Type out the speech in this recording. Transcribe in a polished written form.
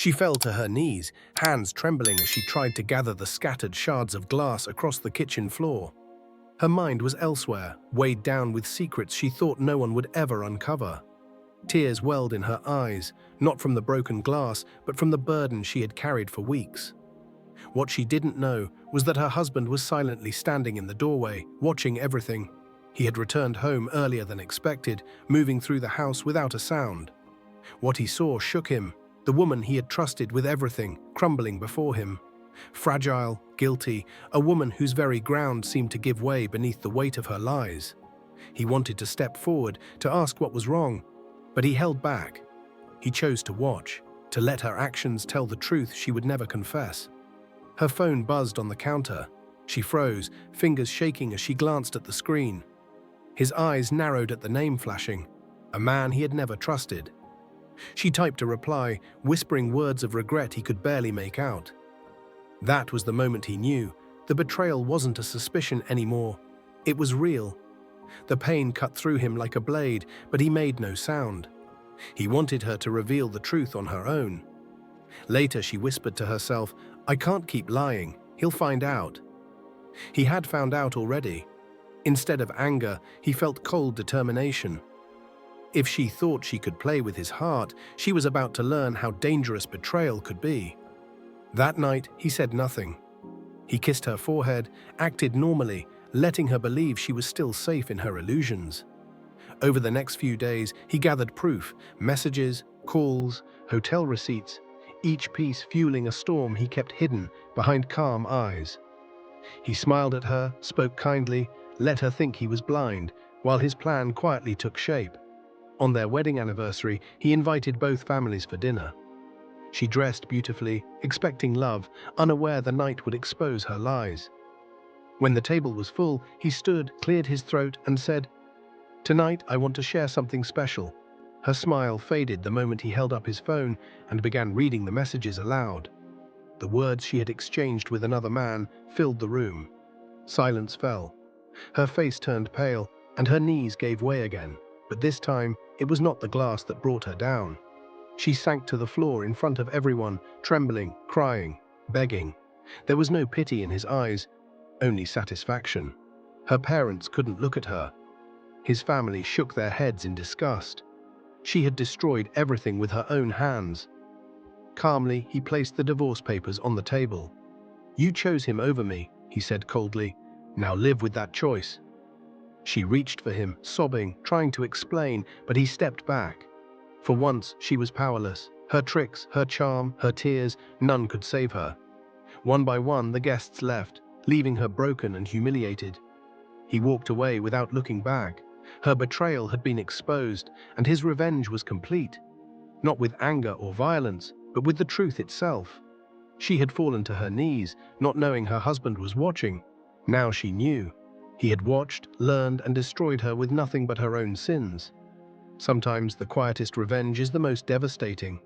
She fell to her knees, hands trembling as she tried to gather the scattered shards of glass across the kitchen floor. Her mind was elsewhere, weighed down with secrets she thought no one would ever uncover. Tears welled in her eyes, not from the broken glass, but from the burden she had carried for weeks. What she didn't know was that her husband was silently standing in the doorway, watching everything. He had returned home earlier than expected, moving through the house without a sound. What he saw shook him, the woman he had trusted with everything, crumbling before him. Fragile, guilty, a woman whose very ground seemed to give way beneath the weight of her lies. He wanted to step forward, to ask what was wrong, but he held back. He chose to watch, to let her actions tell the truth she would never confess. Her phone buzzed on the counter. She froze, fingers shaking as she glanced at the screen. His eyes narrowed at the name flashing, a man he had never trusted. She typed a reply, whispering words of regret he could barely make out. That was the moment he knew. The betrayal wasn't a suspicion anymore. It was real. The pain cut through him like a blade, but he made no sound. He wanted her to reveal the truth on her own. Later she whispered to herself, "I can't keep lying. He'll find out." He had found out already. Instead of anger, he felt cold determination. If she thought she could play with his heart, she was about to learn how dangerous betrayal could be. That night, he said nothing. He kissed her forehead, acted normally, letting her believe she was still safe in her illusions. Over the next few days, he gathered proof, messages, calls, hotel receipts, each piece fueling a storm he kept hidden behind calm eyes. He smiled at her, spoke kindly, let her think he was blind, while his plan quietly took shape. On their wedding anniversary, he invited both families for dinner. She dressed beautifully, expecting love, unaware the night would expose her lies. When the table was full, he stood, cleared his throat, and said, "Tonight I want to share something special." Her smile faded the moment he held up his phone and began reading the messages aloud. The words she had exchanged with another man filled the room. Silence fell. Her face turned pale, and her knees gave way again. But this time, it was not the glass that brought her down. She sank to the floor in front of everyone, trembling, crying, begging. There was no pity in his eyes, only satisfaction. Her parents couldn't look at her. His family shook their heads in disgust. She had destroyed everything with her own hands. Calmly, he placed the divorce papers on the table. "You chose him over me," he said coldly. "Now live with that choice." She reached for him, sobbing, trying to explain, but he stepped back. For once, she was powerless. Her tricks, her charm, her tears, none could save her. One by one, the guests left, leaving her broken and humiliated. He walked away without looking back. Her betrayal had been exposed, and his revenge was complete. Not with anger or violence, but with the truth itself. She had fallen to her knees, not knowing her husband was watching. Now she knew. He had watched, learned, and destroyed her with nothing but her own sins. Sometimes the quietest revenge is the most devastating.